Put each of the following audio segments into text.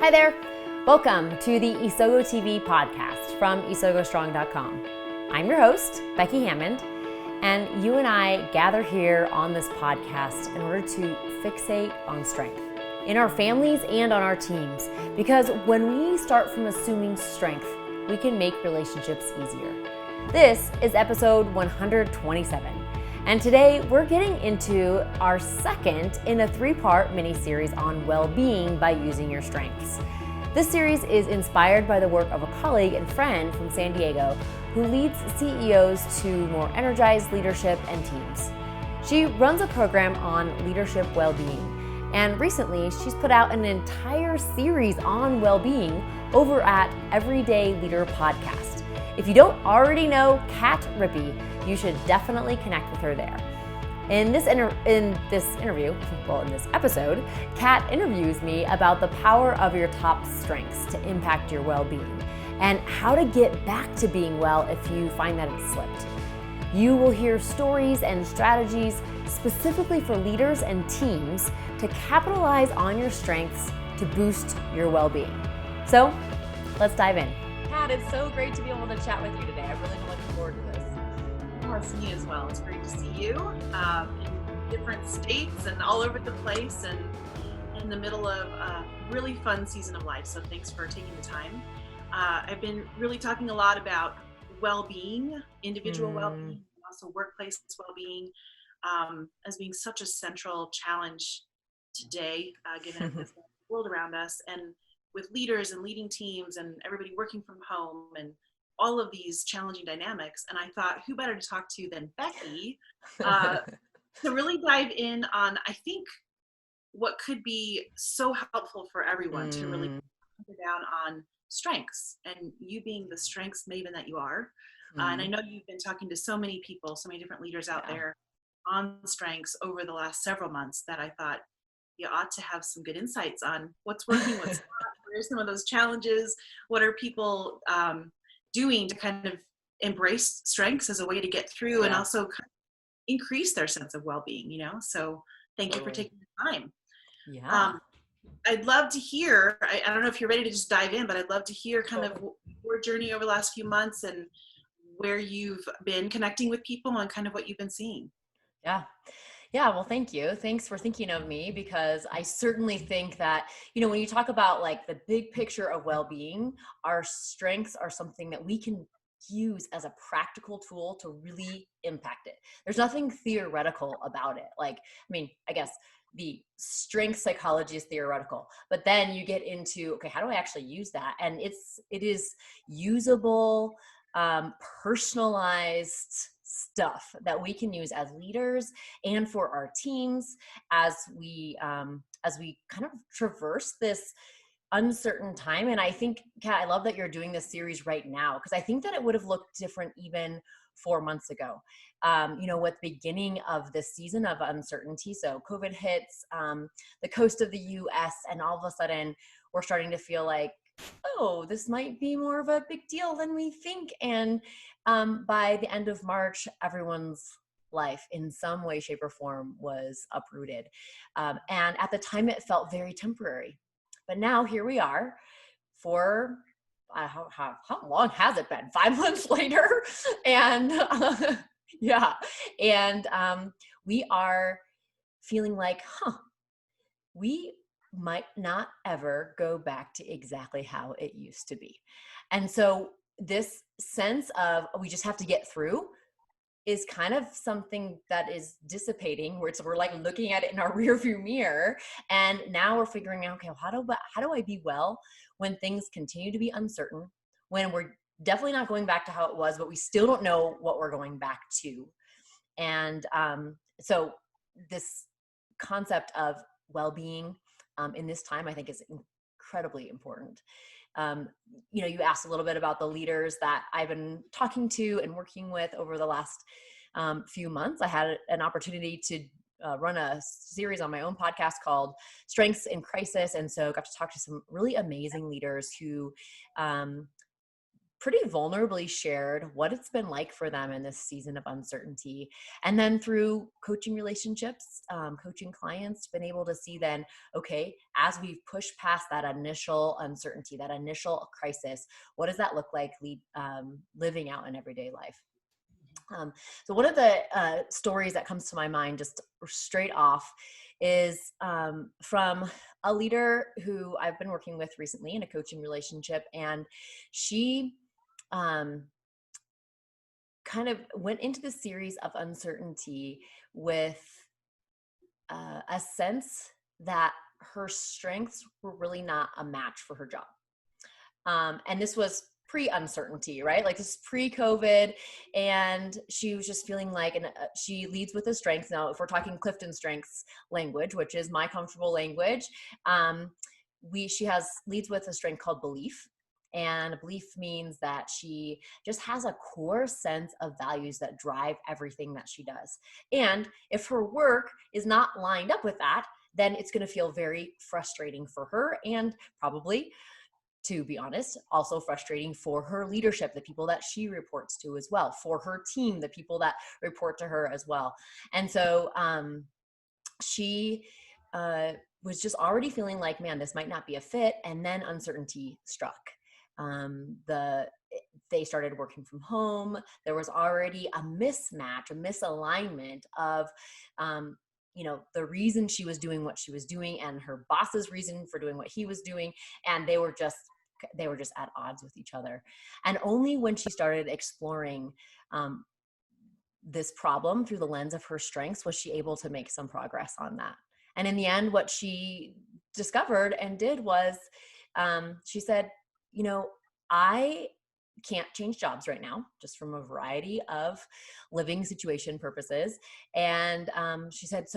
Hi there. Welcome to the Isogo TV podcast from isogostrong.com. I'm your host, Becky Hammond, and you and I gather here on this podcast in order to fixate on strength in our families and on our teams. Because when we start from assuming strength, we can make relationships easier. This is episode 127. And today we're getting into our second in a 3-part mini-series on well-being by using your strengths. This series is inspired by the work of a colleague and friend from San Diego who leads CEOs to more energized leadership and teams. She runs a program on leadership well-being, and recently she's put out an entire series on well-being over at Everyday Leader Podcast. If you don't already know Kat Rippy, you should definitely connect with her there. In this episode, Kat interviews me about the power of your top strengths to impact your well-being and how to get back to being well if you find that it's slipped. You will hear stories and strategies specifically for leaders and teams to capitalize on your strengths to boost your well-being. So let's dive in. Kat, it's so great to be able to chat with you today. I'm really looking forward to this. It's me as well. It's great to see you in different states and all over the place and in the middle of a really fun season of life. So thanks for taking the time. I've been really talking a lot about well-being, individual well-being, and also workplace well-being as being such a central challenge today, given the world around us, and with leaders and leading teams and everybody working from home and all of these challenging dynamics. And I thought, who better to talk to than Becky to really dive in on, I think, what could be so helpful for everyone to really put down on strengths, and you being the strengths maven that you are. And I know you've been talking to so many people, so many different leaders out there on strengths over the last several months that I thought you ought to have some good insights on what's working, what's not, what are some of those challenges, what are people doing to kind of embrace strengths as a way to get through and also kind of increase their sense of well-being, So thank you for taking the time. I'd love to hear, I don't know if you're ready to just dive in, but I'd love to hear kind of your journey over the last few months and where you've been connecting with people and kind of what you've been seeing. Yeah, well, thank you. Thanks for thinking of me, because I certainly think that, when you talk about like the big picture of well-being, our strengths are something that we can use as a practical tool to really impact it. There's nothing theoretical about it. I guess the strength psychology is theoretical, but then you get into, okay, how do I actually use that? And it is usable, personalized stuff that we can use as leaders and for our teams as we kind of traverse this uncertain time. And I think, Kat, I love that you're doing this series right now, because I think that it would have looked different even 4 months ago, with the beginning of this season of uncertainty. So COVID hits the coast of the US, and all of a sudden we're starting to feel like, oh, this might be more of a big deal than we think. And by the end of March, everyone's life in some way, shape, or form was uprooted. And at the time, it felt very temporary. But now here we are for, how long has it been? 5 months later? And we are feeling like, we might not ever go back to exactly how it used to be. And so this sense of we just have to get through is kind of something that is dissipating, where we're like looking at it in our rearview mirror. And now we're figuring out, okay, well, how do I be well when things continue to be uncertain, when we're definitely not going back to how it was, but we still don't know what we're going back to. And so this concept of well-being in this time, I think, is incredibly important. You asked a little bit about the leaders that I've been talking to and working with over the last few months. I had an opportunity to run a series on my own podcast called Strengths in Crisis. And so got to talk to some really amazing leaders who pretty vulnerably shared what it's been like for them in this season of uncertainty. And then through coaching relationships, coaching clients, been able to see then, okay, as we've pushed past that initial uncertainty, that initial crisis, what does that look like living out in everyday life? So one of the stories that comes to my mind just straight off is from a leader who I've been working with recently in a coaching relationship. And she kind of went into the series of uncertainty with a sense that her strengths were really not a match for her job. And this was pre-uncertainty, right? Like this is pre-COVID, and she was just feeling like, and she leads with a strength. Now, if we're talking Clifton strengths language, which is my comfortable language, she leads with a strength called belief. And belief means that she just has a core sense of values that drive everything that she does. And if her work is not lined up with that, then it's going to feel very frustrating for her, and probably, to be honest, also frustrating for her leadership, the people that she reports to as well, for her team, the people that report to her as well. And so she was just already feeling like, man, this might not be a fit. And then uncertainty struck. They started working from home. There was already a mismatch, a misalignment of the reason she was doing what she was doing and her boss's reason for doing what he was doing. And they were just at odds with each other. And only when she started exploring this problem through the lens of her strengths was she able to make some progress on that. And in the end, what she discovered and did was she said, I can't change jobs right now, just from a variety of living situation purposes. And she said,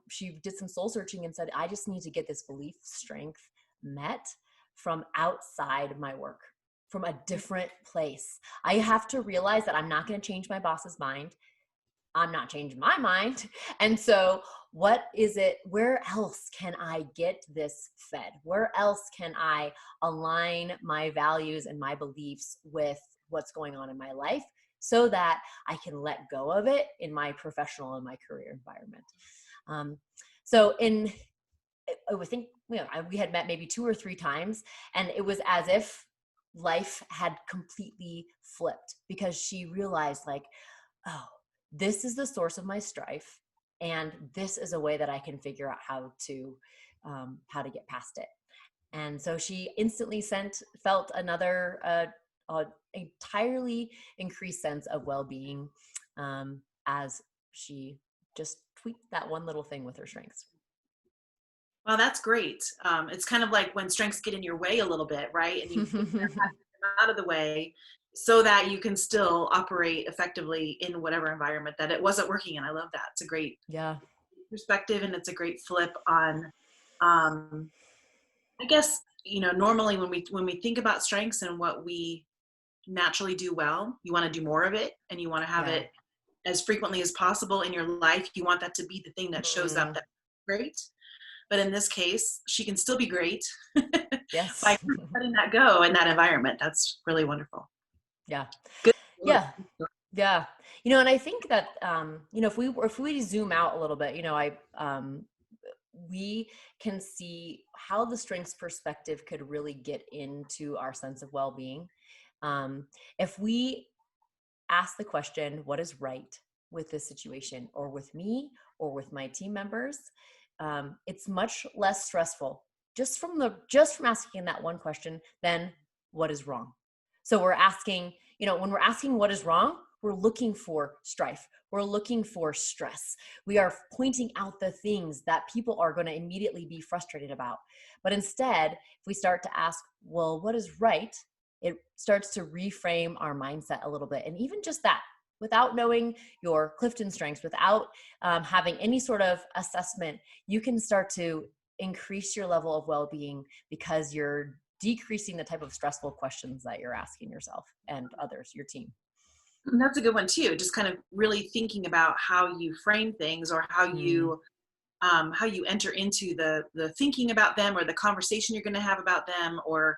she did some soul searching and said, I just need to get this belief strength met from outside my work, from a different place. I have to realize that I'm not going to change my boss's mind. I'm not changing my mind. And so where else can I get this fed? Where else can I align my values and my beliefs with what's going on in my life so that I can let go of it in my professional and my career environment? I think, we had met maybe 2 or 3 times, and it was as if life had completely flipped, because she realized, like, oh, this is the source of my strife, and this is a way that I can figure out how to get past it. And so she instantly felt another entirely increased sense of well-being as she just tweaked that one little thing with her strengths. Well, that's great. It's kind of like when strengths get in your way a little bit, right? And you have to get them out of the way so that you can still operate effectively in whatever environment that it wasn't working in. I love that. It's a great perspective, and it's a great flip on, I guess, normally when we think about strengths and what we naturally do well, you want to do more of it, and you want to have it as frequently as possible in your life. You want that to be the thing that shows up. That's great. But in this case, she can still be great Yes. by letting that go in that environment. That's really wonderful. Yeah. Good. Yeah. Yeah. And I think that, if we zoom out a little bit, we can see how the strengths perspective could really get into our sense of well-being. If we ask the question, what is right with this situation, or with me, or with my team members, it's much less stressful just from asking that one question than what is wrong. So we're asking, when we're asking what is wrong, we're looking for strife. We're looking for stress. We are pointing out the things that people are going to immediately be frustrated about. But instead, if we start to ask, well, what is right? It starts to reframe our mindset a little bit. And even just that, without knowing your Clifton strengths, without having any sort of assessment, you can start to increase your level of well-being because you're decreasing the type of stressful questions that you're asking yourself and others, your team. And that's a good one too. Just kind of really thinking about how you frame things, or how you enter into the thinking about them, or the conversation you're going to have about them, or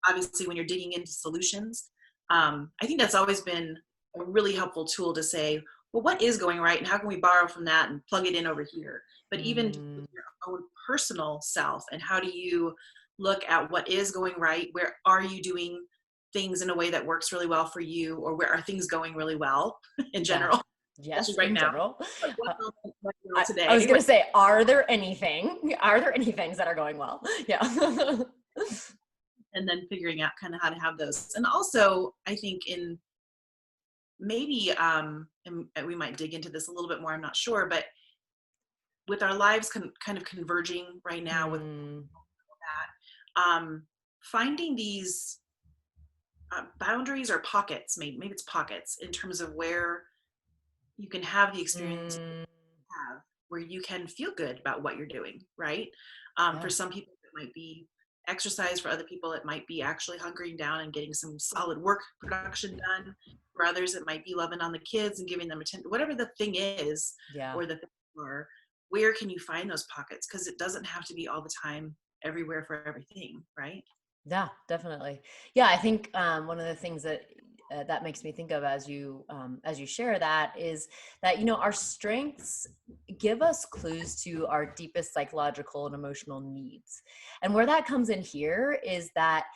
obviously when you're digging into solutions, I think that's always been a really helpful tool to say, well, what is going right and how can we borrow from that and plug it in over here? But even with your own personal self, and how do you look at what is going right? Where are you doing things in a way that works really well for you, or where are things going really well in Yeah. general? Yes, Right in now, general. like what's Uh, going well I today? was going to say, are there any things that are going well? Yeah. And then figuring out kind of how to have those. And also, I think in maybe, and we might dig into this a little bit more, I'm not sure, but with our lives kind of converging right now with that, finding these boundaries or pockets, maybe it's pockets in terms of where you can have the experience you have, where you can feel good about what you're doing, right? For Yeah. some people, it might be exercise. For other people, it might be actually hunkering down and getting some solid work production done. For others, it might be loving on the kids and giving them attention, whatever the thing is, Yeah. or the things are. Where can you find those pockets? Because it doesn't have to be all the time, everywhere for everything, right? Yeah, definitely. Yeah, I think one of the things that that makes me think of as you share that is that our strengths give us clues to our deepest psychological and emotional needs, and where that comes in here is that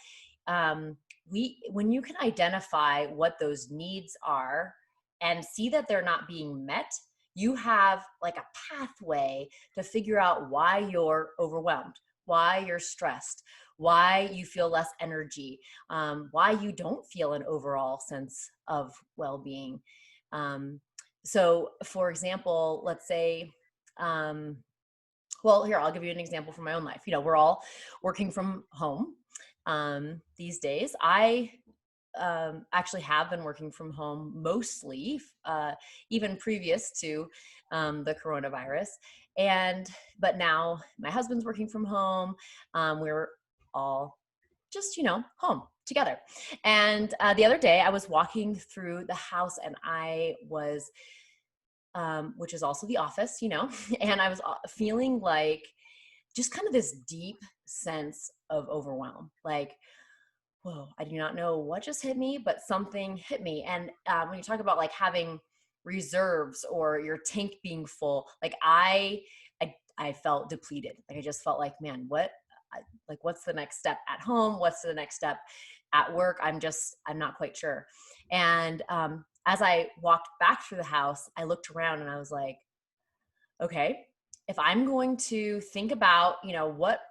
when you can identify what those needs are and see that they're not being met, you have like a pathway to figure out why you're overwhelmed, why you're stressed, why you feel less energy, why you don't feel an overall sense of well-being. So for example, let's say, well, here, I'll give you an example from my own life. We're all working from home these days. I actually have been working from home mostly, even previous to the coronavirus. But now my husband's working from home. We're all just, home together. And the other day I was walking through the house and I was, which is also the office, and I was feeling like just kind of this deep sense of overwhelm. Like, whoa, I do not know what just hit me, but something hit me. And when you talk about like having reserves or your tank being full, like I felt depleted. Like I just felt like, man, what's the next step at home? What's the next step at work? I'm not quite sure. And as I walked back through the house, I looked around and I was like, okay, if I'm going to think about,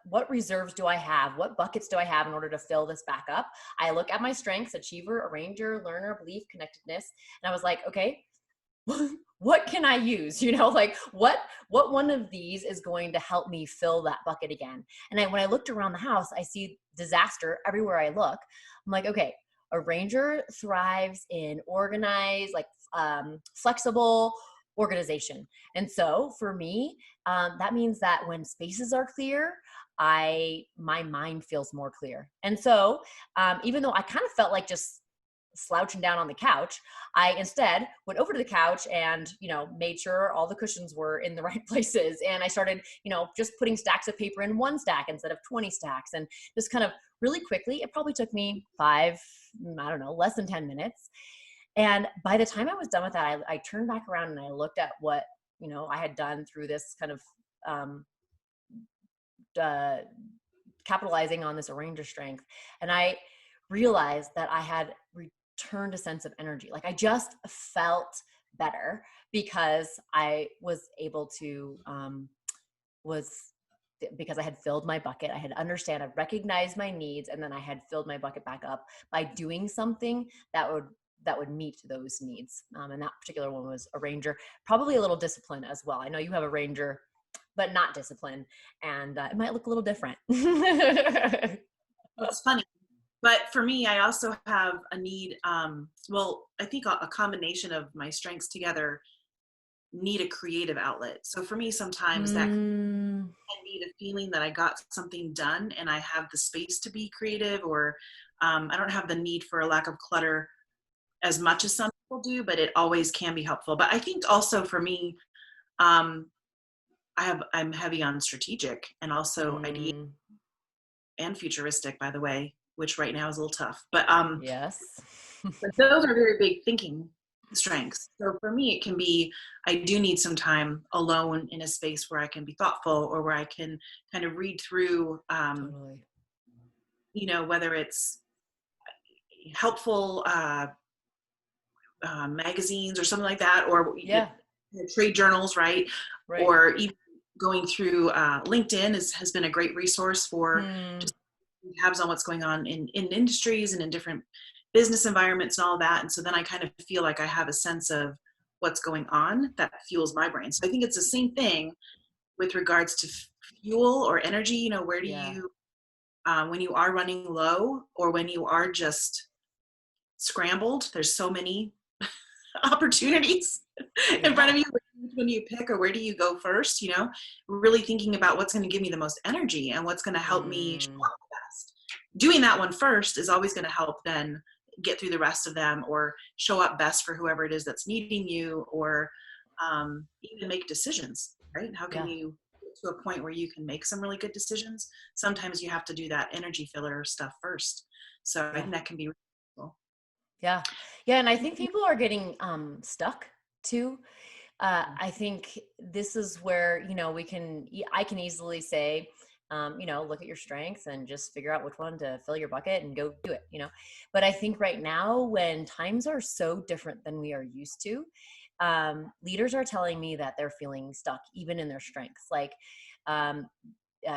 what reserves do I have? What buckets do I have in order to fill this back up? I look at my strengths: achiever, arranger, learner, belief, connectedness. And I was like, okay, what can I use? Like what one of these is going to help me fill that bucket again? And when I looked around the house, I see disaster everywhere I look. I'm like, okay, arranger thrives in organized, like flexible organization. And so for me, that means that when spaces are clear, my mind feels more clear. And so even though I kind of felt like just slouching down on the couch, I instead went over to the couch and, made sure all the cushions were in the right places. And I started, just putting stacks of paper in one stack instead of 20 stacks. And just kind of really quickly, it probably took me less than 10 minutes. And by the time I was done with that, I turned back around and I looked at what, I had done through this kind of capitalizing on this arranger strength. And I realized that I had returned a sense of energy. Like I just felt better because I was able to, because I had filled my bucket. I had I recognized my needs, and then I had filled my bucket back up by doing something that would meet those needs. And that particular one was arranger, probably a little discipline as well. I know you have arranger, but not discipline, and it might look a little different. It's funny. But for me, I also have a need, I think a combination of my strengths together need a creative outlet. So for me, sometimes that I need a feeling that I got something done and I have the space to be creative, or I don't have the need for a lack of clutter as much as some people do, but it always can be helpful. But I think also for me, I'm heavy on strategic and also idea and futuristic, by the way. which right now is a little tough. But Yes. but those are very big thinking strengths. So for me, it can be, I do need some time alone in a space where I can be thoughtful, or where I can kind of read through, Totally. whether it's helpful magazines or something like that, or Yeah. trade journals, right? Right. Or even going through LinkedIn has been a great resource for Hmm. just tabs on what's going on in industries and in different business environments and all of that. And so then I kind of feel like I have a sense of what's going on that fuels my brain. So I think it's the same thing with regards to fuel or energy. Where do Yeah. you, when you are running low, or when you are just scrambled, there's so many opportunities in front Yeah. of you. Which one do you pick, or where do you go first? Really thinking about what's going to give me the most energy and what's going to help me show Mm. up the best. Doing that one first is always going to help then get through the rest of them, or show up best for whoever it is that's needing you, or even make decisions, right? How can Yeah. you get to a point where you can make some really good decisions? Sometimes you have to do that energy filler stuff first. So I Yeah. think that can be really cool. Yeah. Yeah. And I think people are getting stuck too. I think this is where, I can easily say, look at your strengths and just figure out which one to fill your bucket and go do it. But I think right now, when times are so different than we are used to, leaders are telling me that they're feeling stuck even in their strengths. Like, um,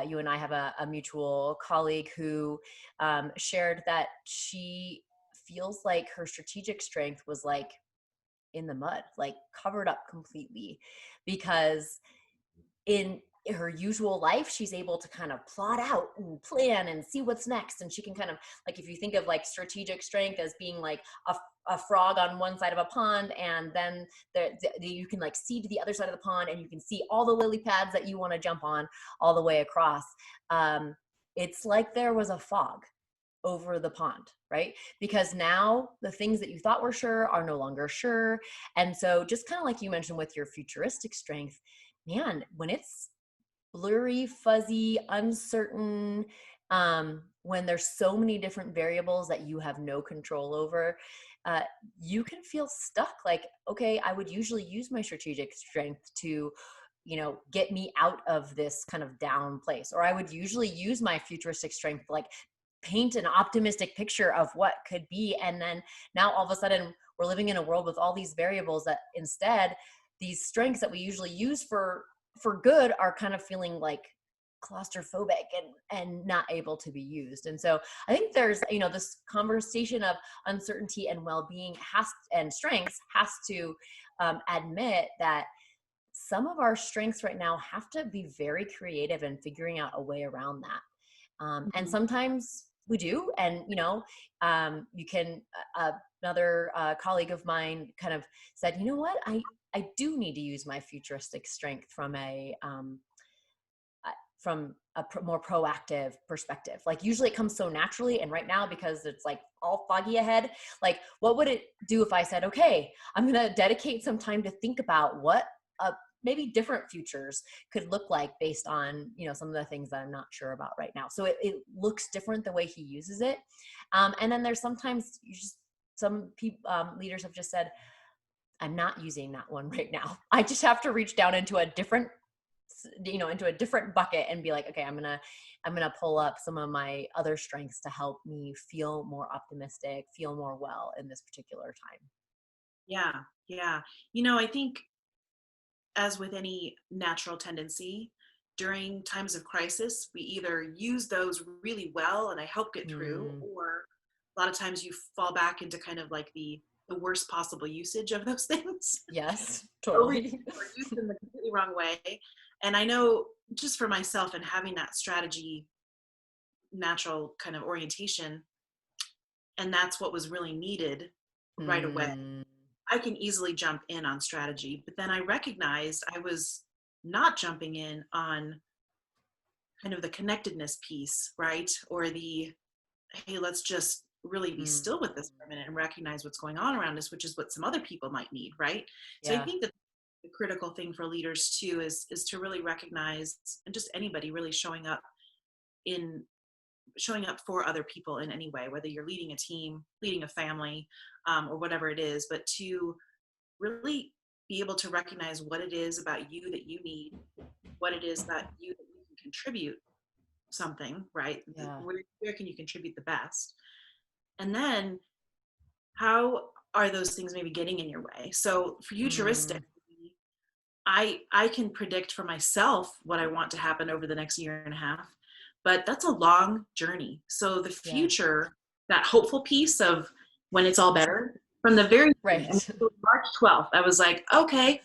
you and I have a mutual colleague who shared that she feels like her strategic strength was like in the mud, like covered up completely, because in her usual life, she's able to kind of plot out and plan and see what's next. And she can kind of, like, if you think of like strategic strength as being like a frog on one side of a pond, and then you can like see to the other side of the pond, and you can see all the lily pads that you want to jump on all the way across. It's like there was a fog over the pond, right? Because now the things that you thought were sure are no longer sure. And so, just kind of like you mentioned with your futuristic strength, man, when it's blurry, fuzzy, uncertain, when there's so many different variables that you have no control over, uh, you can feel stuck. Like, okay, I would usually use my strategic strength to get me out of this kind of down place, or I would usually use my futuristic strength to like paint an optimistic picture of what could be. And then now all of a sudden we're living in a world with all these variables that instead these strengths that we usually use for good are kind of feeling like claustrophobic and not able to be used. And so I think there's this conversation of uncertainty and well-being and strengths has to admit that some of our strengths right now have to be very creative in figuring out a way around that. And Mhm. sometimes we do. And, you can, another colleague of mine kind of said, you know what, I do need to use my futuristic strength from a more proactive perspective. Like, usually it comes so naturally. And right now, because it's like all foggy ahead, like, what would it do if I said, okay, I'm going to dedicate some time to think about what maybe different futures could look like based on, some of the things that I'm not sure about right now. So it looks different the way he uses it. And then there's sometimes some people, leaders have just said, I'm not using that one right now. I just have to reach down into a different bucket and be like, okay, I'm gonna pull up some of my other strengths to help me feel more optimistic, feel more well in this particular time. Yeah, yeah. I think, as with any natural tendency, during times of crisis, we either use those really well and I help get through, Mm, or a lot of times you fall back into kind of like the worst possible usage of those things. yes, Overuse totally. or used in the completely wrong way. And I know, just for myself and having that strategy, natural kind of orientation, and that's what was really needed right away. Mm, I can easily jump in on strategy, but then I recognized I was not jumping in on kind of the connectedness piece, right? Or hey, let's just really be mm, still with this for a minute and recognize what's going on around us, which is what some other people might need, right? So I yeah. think that the critical thing for leaders too is to really recognize, and just anybody really showing up in showing up for other people in any way, whether you're leading a team, leading a family, or whatever it is, but to really be able to recognize what it is about you that you need, what it is about you that you can contribute something, right? Yeah. Where can you contribute the best? And then how are those things maybe getting in your way? So futuristic, Mm, I can predict for myself what I want to happen over the next year and a half, but that's a long journey. So the yeah. future, that hopeful piece of when it's all better, from the very beginning, Right. March 12th, I was like, okay,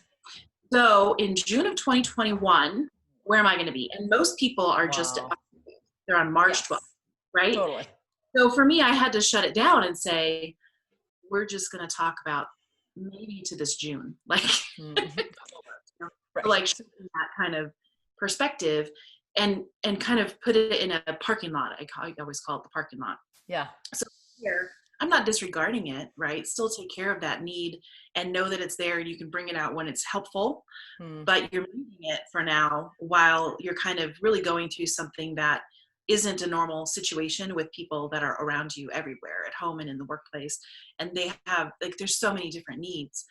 so in June of 2021, where am I going to be? And most people are just, Wow. they're on March 12th, Yes. right? Totally. So for me, I had to shut it down and say, we're just going to talk about maybe to this June, like, Mm. like Right. that kind of perspective, and kind of put it in a parking lot. I always call it the parking lot. Yeah. So here, I'm not disregarding it, right? Still take care of that need and know that it's there and you can bring it out when it's helpful, Mm. but you're moving it for now while you're kind of really going through something that isn't a normal situation with people that are around you everywhere, at home and in the workplace. And they have, like, there's so many different needs.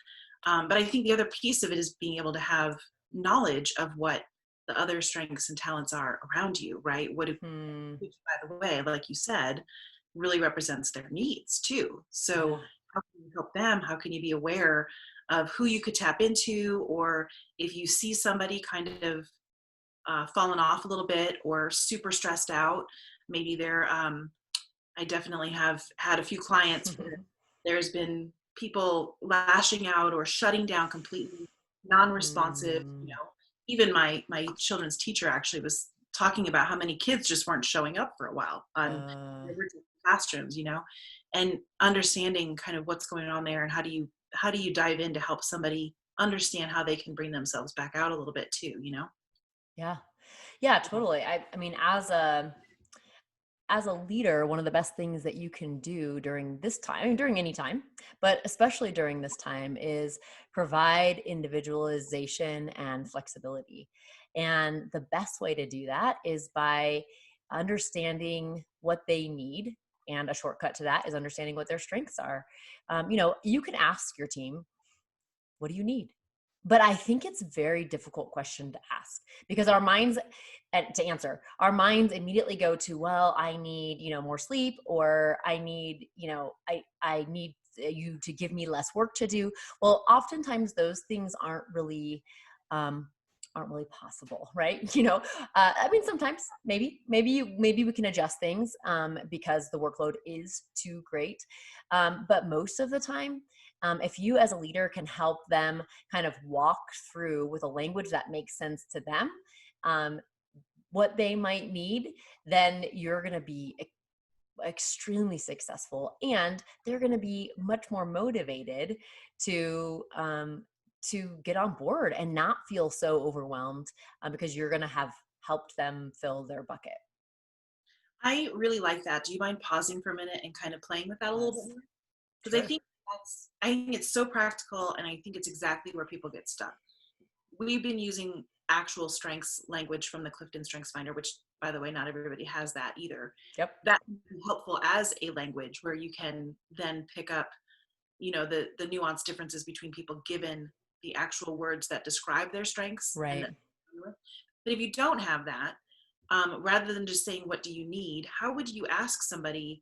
But I think the other piece of it is being able to have knowledge of what the other strengths and talents are around you, right? Mm. Which, by the way, like you said, really represents their needs too. So Yeah. how can you help them? How can you be aware of who you could tap into? Or if you see somebody kind of fallen off a little bit or super stressed out, maybe they're, I definitely have had a few clients where there's been people lashing out or shutting down completely, non-responsive. Mm. Even my children's teacher actually was talking about how many kids just weren't showing up for a while on Uh, the virtual classrooms, and understanding kind of what's going on there, and how do you dive in to help somebody understand how they can bring themselves back out a little bit too. yeah. Yeah, totally. I mean, as a leader, one of the best things that you can do during this time, I mean, during any time, but especially during this time, is provide individualization and flexibility. And the best way to do that is by understanding what they need. And a shortcut to that is understanding what their strengths are. You can ask your team, what do you need? But I think it's a very difficult question to ask because our minds, and to answer, our minds immediately go to, well, I need, more sleep, or I need, I need you to give me less work to do. Well, oftentimes those things um, aren't really possible, right? I mean, sometimes maybe we can adjust things because the workload is too great. But most of the time, if you as a leader can help them kind of walk through with a language that makes sense to them, um, what they might need, then you're going to be extremely successful, and they're going to be much more motivated to get on board and not feel so overwhelmed because you're going to have helped them fill their bucket. I really like that. Do you mind pausing for a minute and kind of playing with that a little bit Yes, more? Because sure. I think it's so practical, and I think it's exactly where people get stuck. We've been using actual strengths language from the Clifton Strengths Finder, which, by the way, not everybody has that either. Yep. That can be helpful as a language where you can then pick up, the nuanced differences between people given the actual words that describe their strengths. Right. But if you don't have that, rather than just saying, what do you need? How would you ask somebody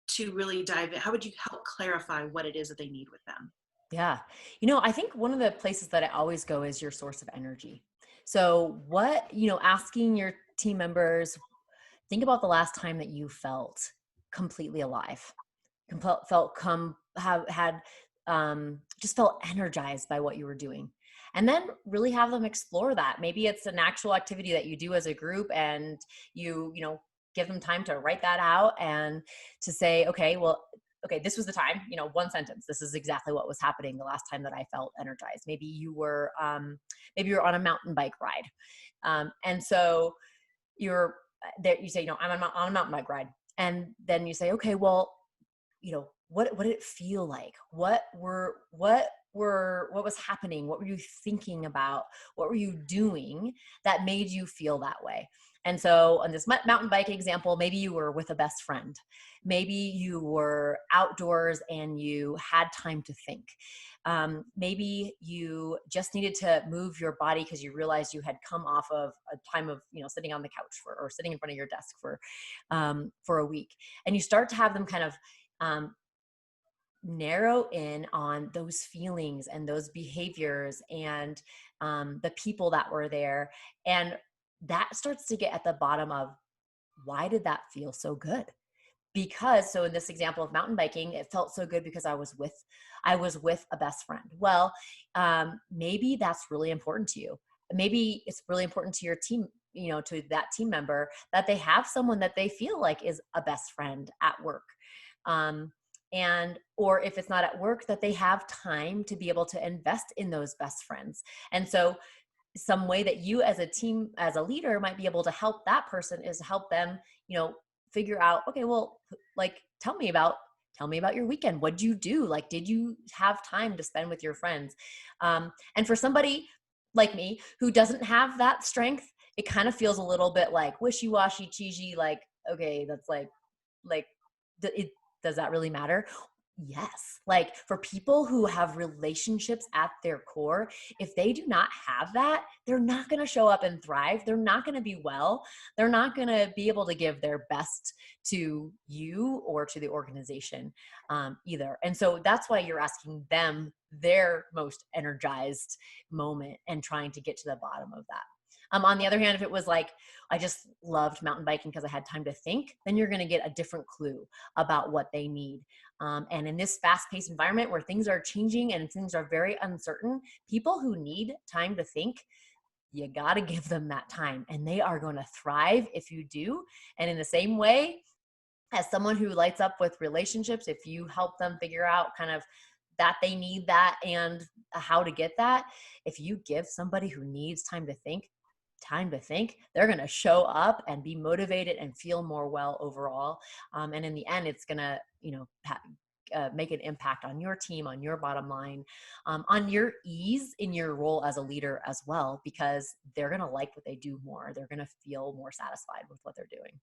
to really dive in? How would you help clarify what it is that they need with them? Yeah. I think one of the places that I always go is your source of energy. So asking your team members, think about the last time that you felt completely alive, felt come have had just felt energized by what you were doing, and then really have them explore that. Maybe it's an actual activity that you do as a group, and give them time to write that out and to say, okay, well, okay, this was the time, one sentence, this is exactly what was happening the last time that I felt energized. Maybe you were on a mountain bike ride, and so you're there, you say, I'm on a mountain bike ride. And then you say, okay, well, what did it feel like? What what was happening? What were you thinking about? What were you doing that made you feel that way? And so on this mountain bike example, maybe you were with a best friend. Maybe you were outdoors and you had time to think. Maybe you just needed to move your body because you realized you had come off of a time of, sitting on the couch or sitting in front of your desk for a week. And you start to have them kind of narrow in on those feelings and those behaviors and the people that were there. And that starts to get at the bottom of, why did that feel so good? Because, so in this example of mountain biking, it felt so good because I was with a best friend. Well, maybe that's really important to you. Maybe it's really important to your team, to that team member, that they have someone that they feel like is a best friend at work. Or if it's not at work, that they have time to be able to invest in those best friends. And so some way that you as a team, as a leader, might be able to help that person is help them, figure out, okay, well, like, tell me about your weekend. What'd you do? Like, did you have time to spend with your friends? And for somebody like me who doesn't have that strength, it kind of feels a little bit like wishy-washy, cheesy, like, okay, that's like, does that really matter? Yes. Like, for people who have relationships at their core, if they do not have that, they're not going to show up and thrive. They're not going to be well. They're not going to be able to give their best to you or to the organization either. And so that's why you're asking them their most energized moment and trying to get to the bottom of that. On the other hand, if it was like, I just loved mountain biking because I had time to think, then you're going to get a different clue about what they need. And in this fast-paced environment where things are changing and things are very uncertain, people who need time to think, you got to give them that time, and they are going to thrive if you do. And in the same way, as someone who lights up with relationships, if you help them figure out kind of that they need that and how to get that, if you give somebody who needs time to think, they're going to show up and be motivated and feel more well overall. And in the end, it's going to, make an impact on your team, on your bottom line, on your ease in your role as a leader as well, because they're going to like what they do more. They're going to feel more satisfied with what they're doing.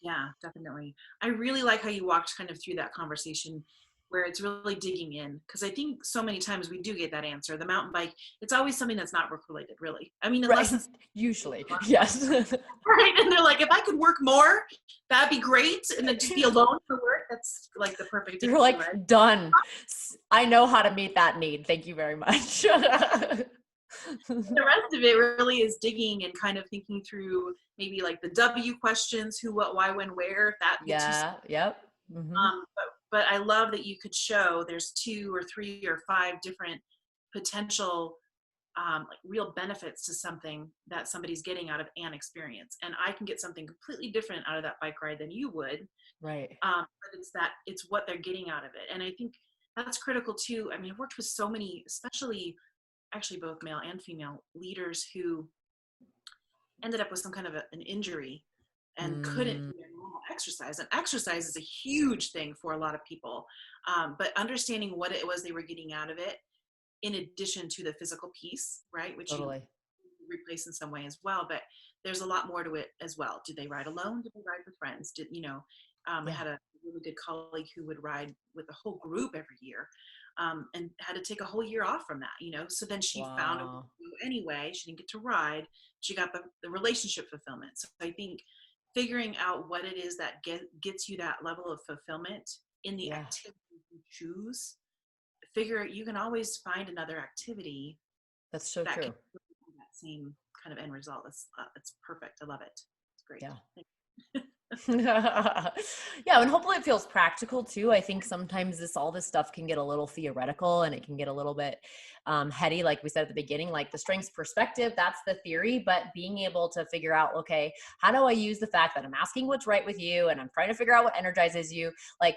Yeah, definitely. I really like how you walked kind of through that conversation where it's really digging in, because I think so many times we do get that answer. The mountain bike, it's always something that's not work related, really. I mean, unless Right. it's Usually, yes. right. And they're like, if I could work more, that'd be great. And then just be alone for work. That's like the perfect You're answer, like, right? done. I know how to meet that need. Thank you very much. The rest of it really is digging and kind of thinking through maybe like the W questions, who, what, why, when, where, if that gets you. Yep. Mm-hmm. But I love that you could show there's 2 or 3 or 5 different potential like real benefits to something that somebody's getting out of an experience. And I can get something completely different out of that bike ride than you would. Right. But it's what they're getting out of it. And I think that's critical too. I mean, I've worked with so many, especially actually both male and female leaders who ended up with some kind of an injury and couldn't do their normal exercise. And exercise is a huge thing for a lot of people. But understanding what it was they were getting out of it, in addition to the physical piece, right? Which Totally. you replace in some way as well. But there's a lot more to it as well. Did they ride alone? Did they ride with friends? I had a really good colleague who would ride with a whole group every year. And had to take a whole year off from that, so then she found a way to do anyway. She didn't get to ride. She got the relationship fulfillment. So I think figuring out what it is that gets you that level of fulfillment in the activity you choose, you can always find another activity that's so that true. can give that same kind of end result. It's perfect. I love it. It's great. Yeah. Yeah, and hopefully it feels practical too. I think sometimes all this stuff can get a little theoretical and it can get a little bit heady, like we said at the beginning, like the strengths perspective, that's the theory, but being able to figure out, okay, how do I use the fact that I'm asking what's right with you and I'm trying to figure out what energizes you? Like,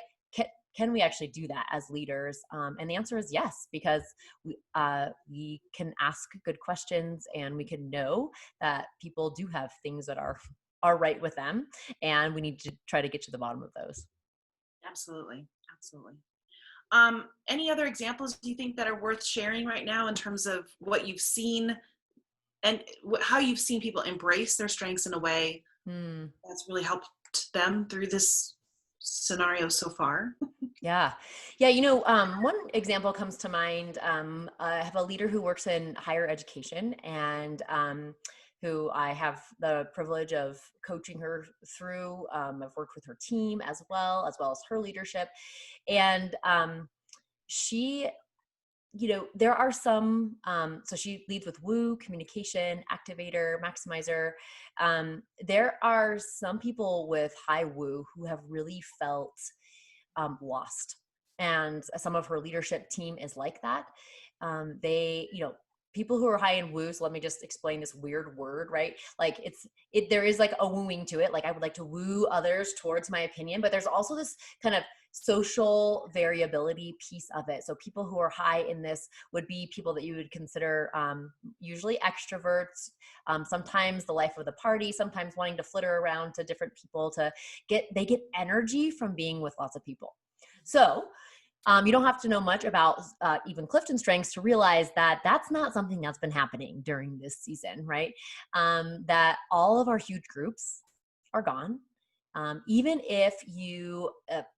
can we actually do that as leaders? And the answer is yes, because we can ask good questions and we can know that people do have things that are right with them, and we need to try to get to the bottom of those. Absolutely. Any other examples do you think that are worth sharing right now in terms of what you've seen and how you've seen people embrace their strengths in a way Hmm. that's really helped them through this scenario so far? Yeah. Yeah. One example comes to mind. I have a leader who works in higher education and who I have the privilege of coaching her through. I've worked with her team as well as her leadership. And she, there are some, so she leads with woo, communication, activator, maximizer. There are some people with high woo who have really felt lost. And some of her leadership team is like that. People who are high in woo. So let me just explain this weird word, right? Like there is like a wooing to it. Like I would like to woo others towards my opinion, but there's also this kind of social variability piece of it. So people who are high in this would be people that you would consider usually extroverts, sometimes the life of the party, sometimes wanting to flitter around to different people they get energy from being with lots of people. So you don't have to know much about even Clifton strengths to realize that that's not something that's been happening during this season, right? That all of our huge groups are gone. Even if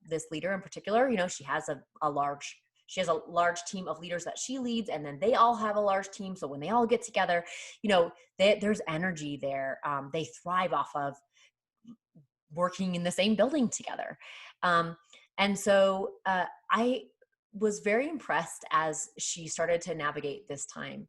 this leader in particular, she has a large team of leaders that she leads, and then they all have a large team. So when they all get together, there's energy there. They thrive off of working in the same building together. And so I was very impressed as she started to navigate this time.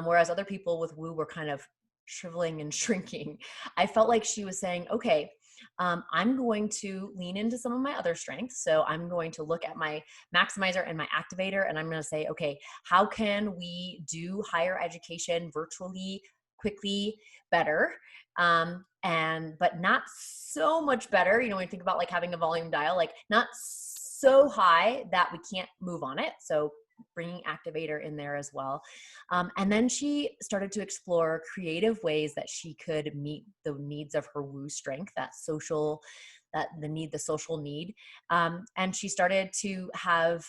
Whereas other people with woo were kind of shriveling and shrinking. I felt like she was saying, okay, I'm going to lean into some of my other strengths. So I'm going to look at my maximizer and my activator, and I'm going to say, okay, how can we do higher education virtually, quickly, better? But not so much better, when you think about like having a volume dial, like not so high that we can't move on it. So bringing activator in there as well. And then she started to explore creative ways that she could meet the needs of her woo strength, the social need. And she started to have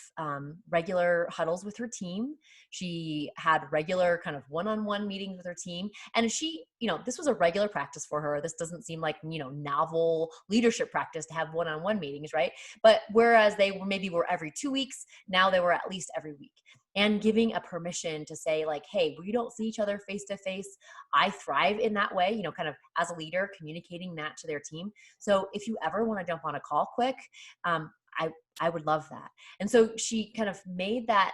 regular huddles with her team. She had regular kind of one-on-one meetings with her team. And this was a regular practice for her. This doesn't seem like, novel leadership practice to have one-on-one meetings, right? But whereas they were every 2 weeks, now they were at least every week. And giving a permission to say like, hey, we don't see each other face to face. I thrive in that way, kind of as a leader, communicating that to their team. So if you ever want to jump on a call quick, I would love that. And so she kind of made the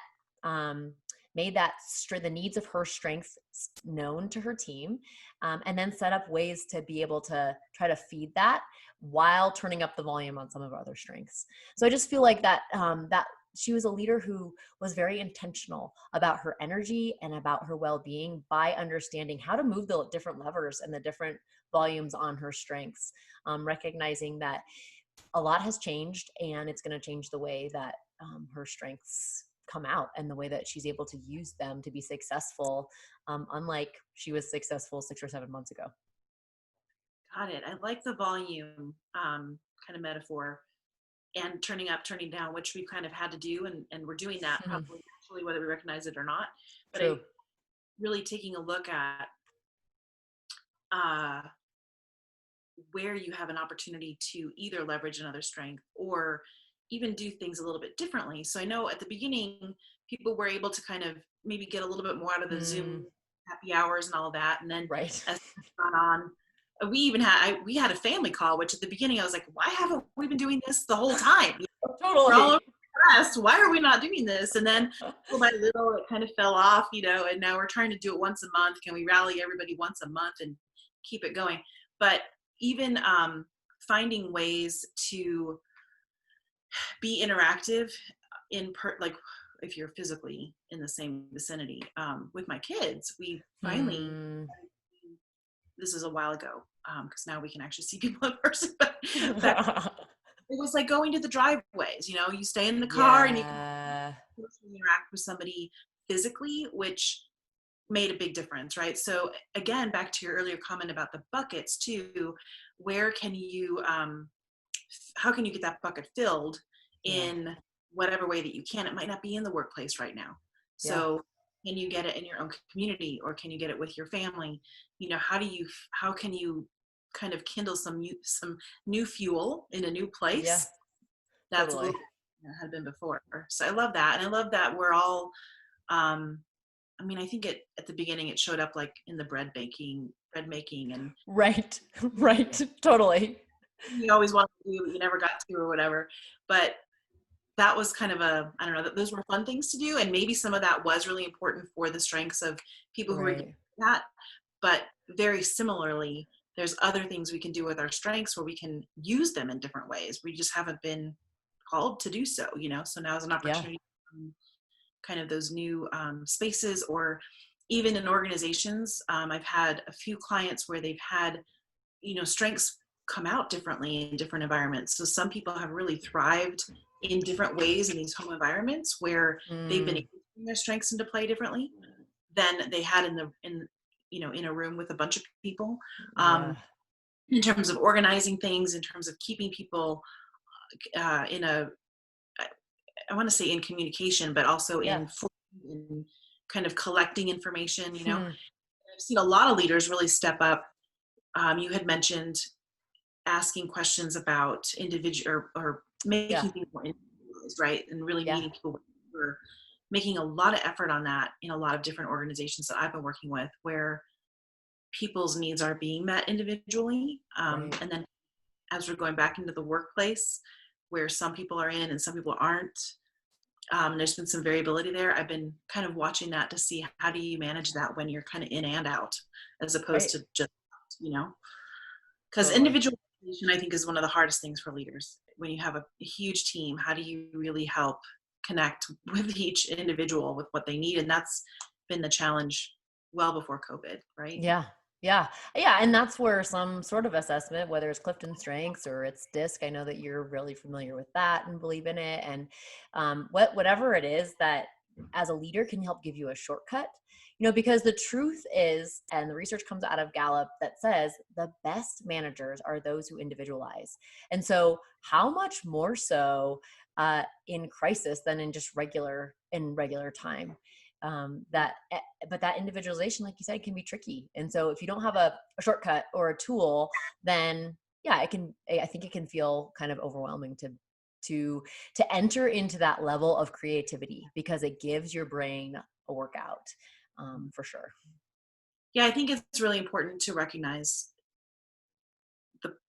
needs of her strengths known to her team, and then set up ways to be able to try to feed that while turning up the volume on some of our other strengths. So I just feel like that she was a leader who was very intentional about her energy and about her well-being by understanding how to move the different levers and the different volumes on her strengths, recognizing that a lot has changed and it's going to change the way that her strengths come out and the way that she's able to use them to be successful, unlike she was successful 6 or 7 months ago. Got it. I like the volume kind of metaphor, and turning up, turning down, which we kind of had to do. And we're doing that probably naturally, whether we recognize it or not. But True. really taking a look at uh, where you have an opportunity to either leverage another strength or even do things a little bit differently. So I know at the beginning, people were able to kind of maybe get a little bit more out of the Zoom happy hours and all of that. And then Right. as time gone on, we had a family call, which at the beginning I was like, why haven't we been doing this the whole time? Totally. We're all over the press. Why are we not doing this? And then little by little, it kind of fell off, and now we're trying to do it once a month. Can we rally everybody once a month and keep it going? But even finding ways to be interactive like if you're physically in the same vicinity with my kids, we finally, this is a while ago, because now we can actually see people in person, but it was like going to the driveways, you stay in the car and you can interact with somebody physically, which made a big difference, right? So again, back to your earlier comment about the buckets too, where can you how can you get that bucket filled in whatever way that you can. It might not be in the workplace right now. Yeah. So can you get it in your own community, or can you get it with your family? How can you kind of kindle some new fuel in a new Yeah. place that's a Totally. little than it had been before. So I love that. And I love that we're all, I mean, I think at the beginning it showed up like in the bread making, and Right. Right. Totally. you always wanted to do, but you never got to, or whatever. But that was kind of I don't know, those were fun things to do. And maybe some of that was really important for the strengths of people who are doing Right. that. But very similarly, there's other things we can do with our strengths where we can use them in different ways. We just haven't been called to do so, So now is an Yeah. opportunity, kind of those new spaces, or even in organizations. I've had a few clients where they've had, strengths come out differently in different environments. So some people have really thrived in different ways in these home environments where they've been Mm, able to bring their strengths into play differently than they had in a room with a bunch of people. yeah. In terms of organizing things, in terms of keeping people in I want to say in communication, but also Yeah. in kind of collecting information. Hmm. I've seen a lot of leaders really step up. You had mentioned asking questions about individual, or Yeah. making things more individualized, right? And really Yeah. meeting people. We're making a lot of effort on that in a lot of different organizations that I've been working with, where people's needs are being met individually. Right. And then as we're going back into the workplace, where some people are in and some people aren't, there's been some variability there. I've been kind of watching that to see how do you manage that when you're kind of in and out, as opposed Right. to just, you know, because Totally. individualization, I think, is one of the hardest things for leaders. When you have a huge team, how do you really help connect with each individual with what they need? And that's been the challenge well before COVID, right? Yeah. Yeah. Yeah. And that's where some sort of assessment, whether it's Clifton Strengths or it's DISC, I know that you're really familiar with that and believe in it. And whatever it is that as a leader can help give you a shortcut, because the truth is, and the research comes out of Gallup that says the best managers are those who individualize. And so how much more so in crisis than in just regular time? But that individualization, like you said, can be tricky. And so if you don't have a shortcut or a tool, then yeah, I think it can feel kind of overwhelming to enter into that level of creativity, because it gives your brain a workout, for sure. Yeah, I think it's really important to recognize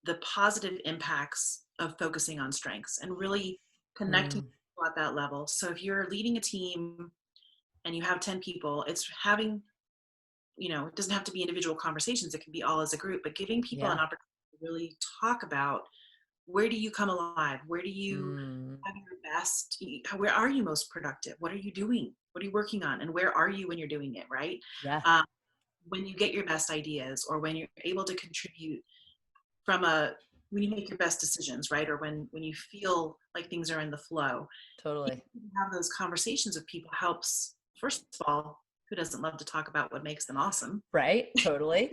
the positive impacts of focusing on strengths and really connecting Mm, people at that level. So if you're leading a team and you have 10 people, it's having, it doesn't have to be individual conversations, it can be all as a group, but giving people an yeah. opportunity to really talk about, where do you come alive? Where do you Mm, have your best? Where are you most productive? What are you doing? What are you working on? And where are you when you're doing it, right? yeah, Um, when you get your best ideas, or when you're able to contribute from when you make your best decisions, right? Or when you feel like things are in the flow, totally. have those conversations with people helps. First of all, who doesn't love to talk about what makes them awesome? Right. Totally.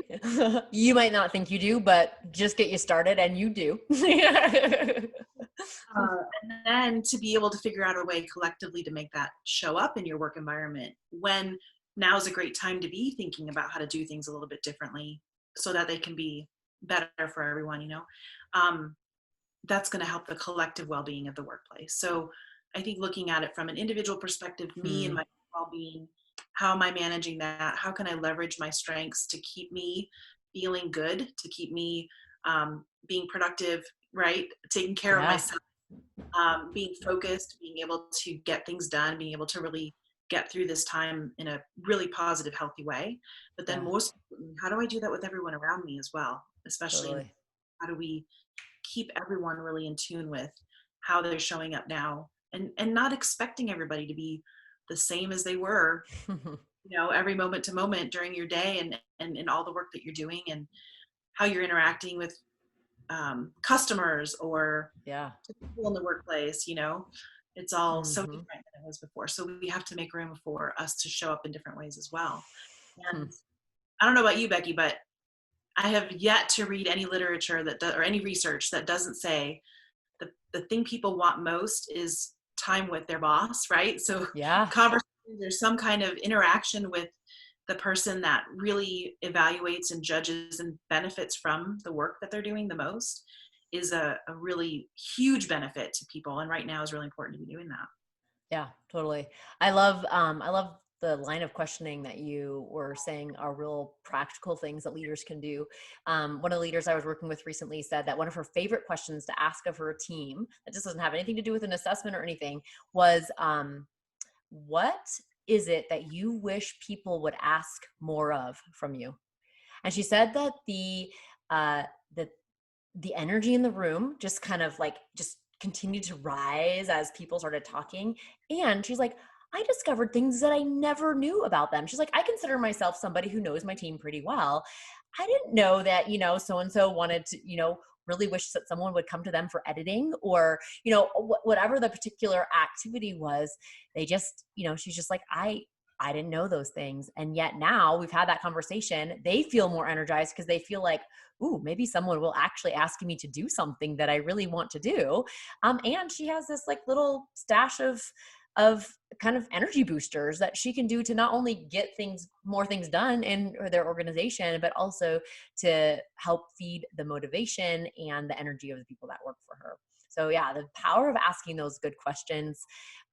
You might not think you do, but just get you started and you do. And then to be able to figure out a way collectively to make that show up in your work environment, when now is a great time to be thinking about how to do things a little bit differently so that they can be better for everyone, um, that's going to help the collective well-being of the workplace. So I think looking at it from an individual perspective, me and Hmm. my well-being, how am I managing that? How can I leverage my strengths to keep me feeling good, to keep me being productive, right? Taking care of Yeah, myself, being focused, being able to get things done, being able to really get through this time in a really positive, healthy way. But then yeah, most importantly, how do I do that with everyone around me as well? Especially totally. how do we keep everyone really in tune with how they're showing up now, and not expecting everybody to be the same as they were, every moment to moment during your day, and in all the work that you're doing, and how you're interacting with customers or Yeah. people in the workplace. It's all so Hmm. different than it was before. So we have to make room for us to show up in different ways as well. And I don't know about you, Becky, but I have yet to read any literature or any research that doesn't say the thing people want most is time with their boss, right? So Yeah. conversations, there's some kind of interaction with the person that really evaluates and judges and benefits from the work that they're doing the most is a really huge benefit to people. And right now is really important to be doing that. Yeah, totally. I love the line of questioning that you were saying are real practical things that leaders can do. One of the leaders I was working with recently said that one of her favorite questions to ask of her team, that just doesn't have anything to do with an assessment or anything, was, what is it that you wish people would ask more of from you? And she said that uh, the the energy in the room just kind of like just continued to rise as people started talking. And she's like, I discovered things that I never knew about them. She's like, I consider myself somebody who knows my team pretty well. I didn't know that, so and so wanted to, really wish that someone would come to them for editing, or, whatever the particular activity was. They just, she's just like, I didn't know those things. And yet now we've had that conversation. They feel more energized because they feel like, ooh, maybe someone will actually ask me to do something that I really want to do. And she has this like little stash of kind of energy boosters that she can do to not only get more things done in their organization, but also to help feed the motivation and the energy of the people that work for her. So yeah, the power of asking those good questions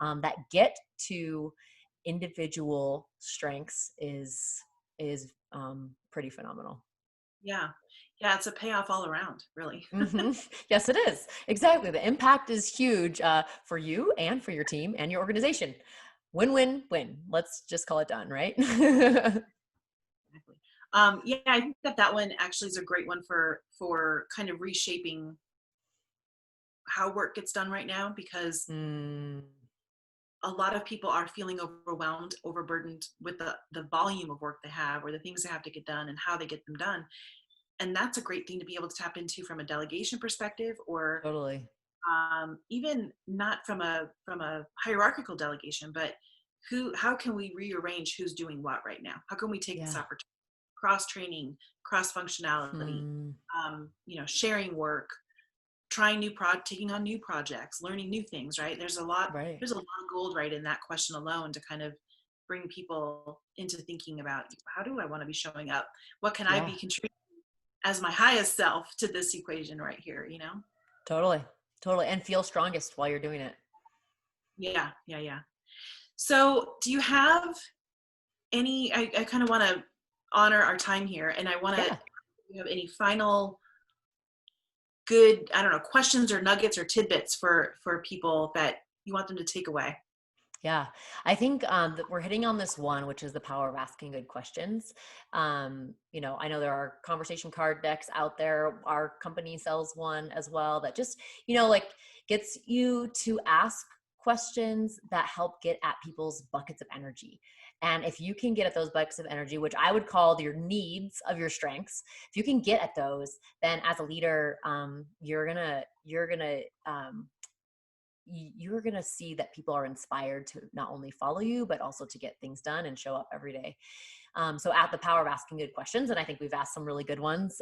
that get to individual strengths is pretty phenomenal. Yeah. Yeah. It's a payoff all around, really. Hmm. Yes, it is. Exactly. The impact is huge for you and for your team and your organization. Win, win, win. Let's just call it done, right? Exactly. Yeah, I think that one actually is a great one for kind of reshaping how work gets done right now, because Mm, a lot of people are feeling overwhelmed, overburdened with the volume of work they have, or the things they have to get done and how they get them done. And that's a great thing to be able to tap into from a delegation perspective, or totally. even not from a hierarchical delegation, but how can we rearrange who's doing what right now? How can we take this Yeah. opportunity, cross training, cross functionality, Hmm. sharing work, trying taking on new projects, learning new things, right? Right. There's a lot of gold right in that question alone to kind of bring people into thinking about, how do I want to be showing up? What can I Yeah. be contributing as my highest self to this equation right here, Totally. Totally. And feel strongest while you're doing it. Yeah, yeah, yeah. So do you have I kind of want to honor our time here, and I want to, Yeah. do you have any final good, I don't know, questions or nuggets or tidbits for people that you want them to take away? Yeah, I think that we're hitting on this one, which is the power of asking good questions. I know there are conversation card decks out there. Our company sells one as well that just, like gets you to ask questions that help get at people's buckets of energy. And if you can get at those buckets of energy, which I would call your needs of your strengths, if you can get at those, then as a leader, you're going to see that people are inspired to not only follow you, but also to get things done and show up every day. So at the power of asking good questions, and I think we've asked some really good ones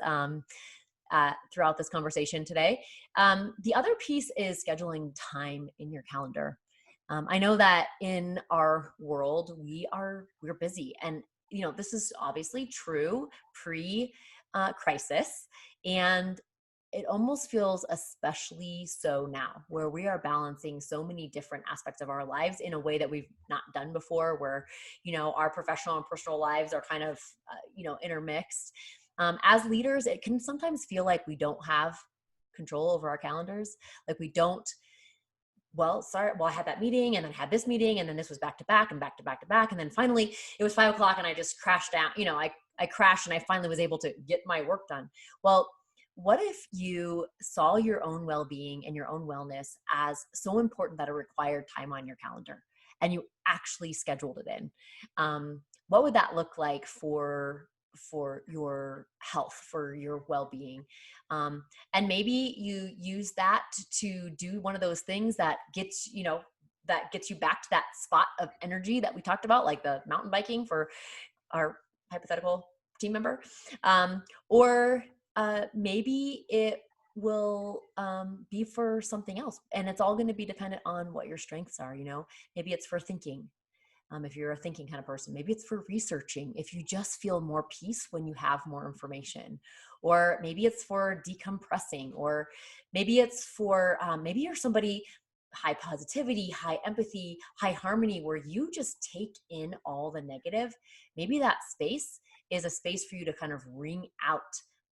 throughout this conversation today. The other piece is scheduling time in your calendar. I know that in our world, we're busy, and this is obviously true pre crisis, and it almost feels especially so now, where we are balancing so many different aspects of our lives in a way that we've not done before, where our professional and personal lives are kind of intermixed. As leaders, it can sometimes feel like we don't have control over our calendars, like we don't. Well, sorry. Well, I had that meeting, and then I had this meeting, and then this was back to back and back to back to back. And then finally it was 5 o'clock and I just crashed down. I crashed, and I finally was able to get my work done. Well, what if you saw your own well-being and your own wellness as so important that it required time on your calendar, and you actually scheduled it in? What would that look like for your health, for your well-being? And maybe you use that to do one of those things that gets you back to that spot of energy that we talked about, like the mountain biking for our hypothetical team member. Or maybe it will be for something else. And it's all going to be dependent on what your strengths are. Maybe it's for thinking. If you're a thinking kind of person, maybe it's for researching. If you just feel more peace when you have more information, or maybe it's for decompressing, or maybe it's for, maybe you're somebody high positivity, high empathy, high harmony, where you just take in all the negative. Maybe that space is a space for you to kind of wring out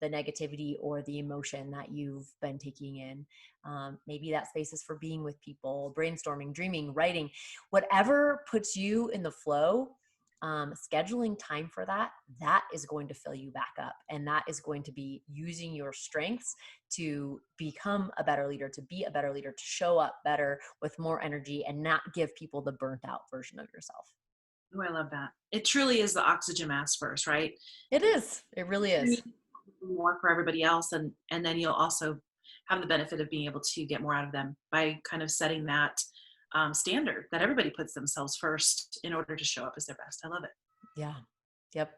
the negativity or the emotion that you've been taking in. Maybe that space is for being with people, brainstorming, dreaming, writing, whatever puts you in the flow. Scheduling time for that is going to fill you back up. And that is going to be using your strengths to become a better leader, to be a better leader, to show up better with more energy and not give people the burnt out version of yourself. Oh, I love that. It truly is the oxygen mask first, right? It is. It really is. More for everybody else, and then you'll also have the benefit of being able to get more out of them by kind of setting that standard that everybody puts themselves first in order to show up as their best. I love it. Yeah. Yep.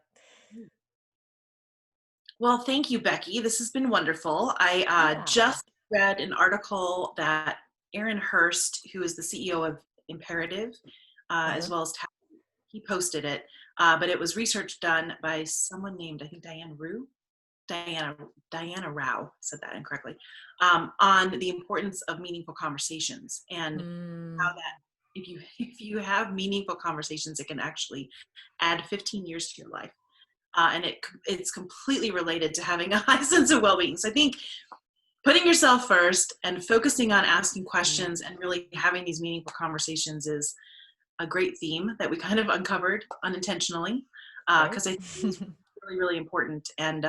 Well, thank you, Becky. This has been wonderful. I just read an article that Aaron Hurst, who is the CEO of Imperative, as well as he posted it, but it was research done by someone named, I think, Diana Rao, said that incorrectly, on the importance of meaningful conversations, and how that if you have meaningful conversations, it can actually add 15 years to your life. And it's completely related to having a high sense of well-being. So I think putting yourself first and focusing on asking questions and really having these meaningful conversations is a great theme that we kind of uncovered unintentionally, because I think it's really, really important and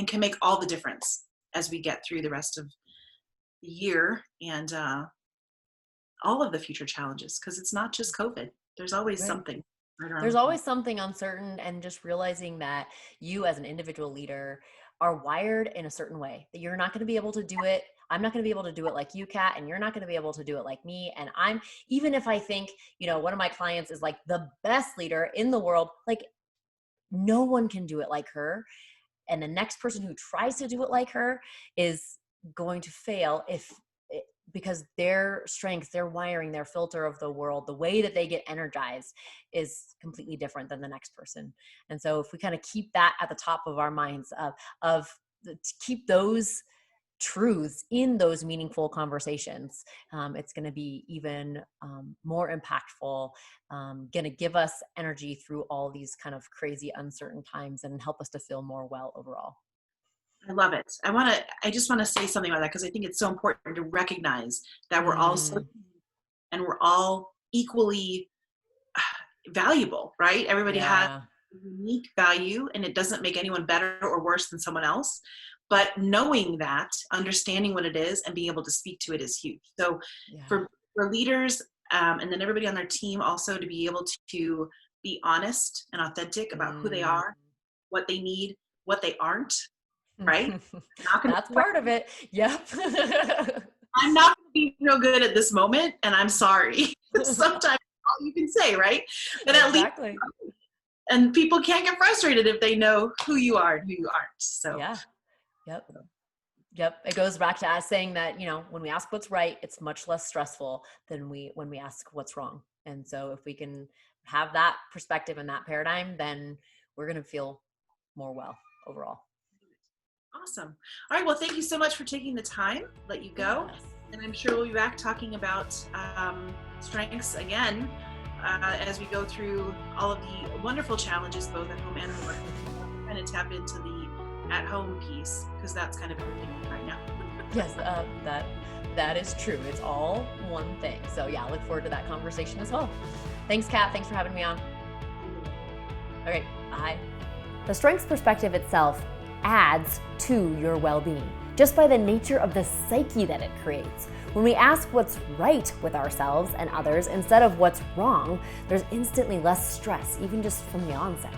can make all the difference as we get through the rest of the year and all of the future challenges, because it's not just COVID. There's always something. There's always something uncertain, and just realizing that you as an individual leader are wired in a certain way, that you're not going to be able to do it. I'm not going to be able to do it like you, Kat, and you're not going to be able to do it like me. And even if I think, one of my clients is like the best leader in the world, like no one can do it like her. And the next person who tries to do it like her is going to fail because their strength, their wiring, their filter of the world, the way that they get energized is completely different than the next person. And so if we kind of keep that at the top of our minds to keep those truths in those meaningful conversations, it's going to be even more impactful, going to give us energy through all these kind of crazy, uncertain times and help us to feel more well overall. I love it. I just want to say something about that, because I think it's so important to recognize that we're all and we're all equally valuable, right? Everybody has unique value, and it doesn't make anyone better or worse than someone else. But knowing that, understanding what it is, and being able to speak to it is huge. So for leaders and then everybody on their team also to be able to be honest and authentic about who they are, what they need, what they aren't, right? That's part of it. Yep. I'm not going to be real good at this moment, and I'm sorry. Sometimes all you can say, right? But at least, and people can't get frustrated if they know who you are and who you aren't. So Yep. It goes back to us saying that, when we ask what's right, it's much less stressful than when we ask what's wrong. And so if we can have that perspective and that paradigm, then we're going to feel more well overall. Awesome. All right. Well, thank you so much for taking the time. Let you go. Yes. And I'm sure we'll be back talking about strengths again as we go through all of the wonderful challenges, both at home and at work. Kind of tap into the at-home piece, because that's kind of everything right now. Yes, that is true. It's all one thing. So I look forward to that conversation as well. Thanks, Kat. Thanks for having me on. Okay, bye. The strengths perspective itself adds to your well-being, just by the nature of the psyche that it creates. When we ask what's right with ourselves and others instead of what's wrong, there's instantly less stress, even just from the onset.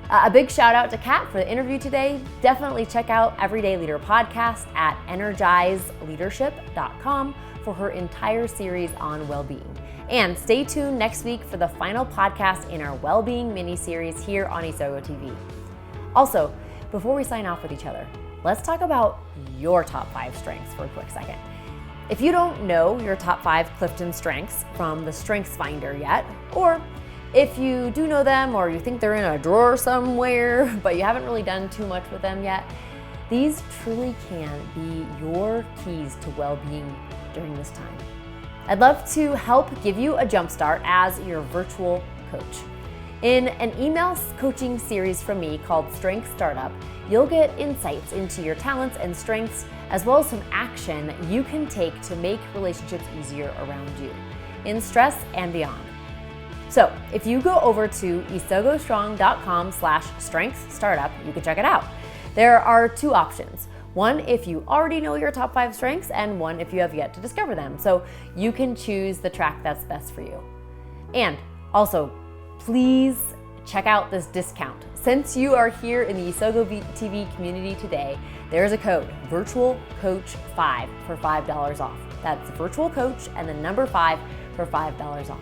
A big shout out to Kat for the interview today. Definitely check out Everyday Leader Podcast at energizeleadership.com for her entire series on well-being. And stay tuned next week for the final podcast in our Wellbeing mini-series here on Isogo TV. Also, before we sign off with each other, let's talk about your top 5 strengths for a quick second. If you don't know your top 5 Clifton strengths from the Strengths Finder yet, or if you do know them or you think they're in a drawer somewhere, but you haven't really done too much with them yet, these truly can be your keys to well-being during this time. I'd love to help give you a jumpstart as your virtual coach. In an email coaching series from me called Strength Startup, you'll get insights into your talents and strengths, as well as some action that you can take to make relationships easier around you, in stress and beyond. So if you go over to isogostrong.com/strength startup, you can check it out. There are 2 options. One if you already know your top 5 strengths, and one if you have yet to discover them. So you can choose the track that's best for you. And also, please check out this discount. Since you are here in the Isogo TV community today, there's a code, VirtualCoach5 for $5 off. That's VirtualCoach and the number 5 for $5 off.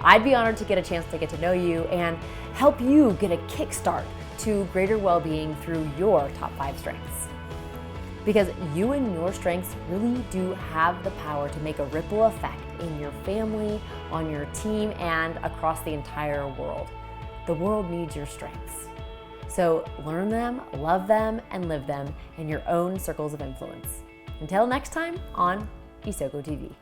I'd be honored to get a chance to get to know you and help you get a kickstart to greater well-being through your top 5 strengths. Because you and your strengths really do have the power to make a ripple effect in your family, on your team, and across the entire world. The world needs your strengths. So learn them, love them, and live them in your own circles of influence. Until next time on Isogo TV.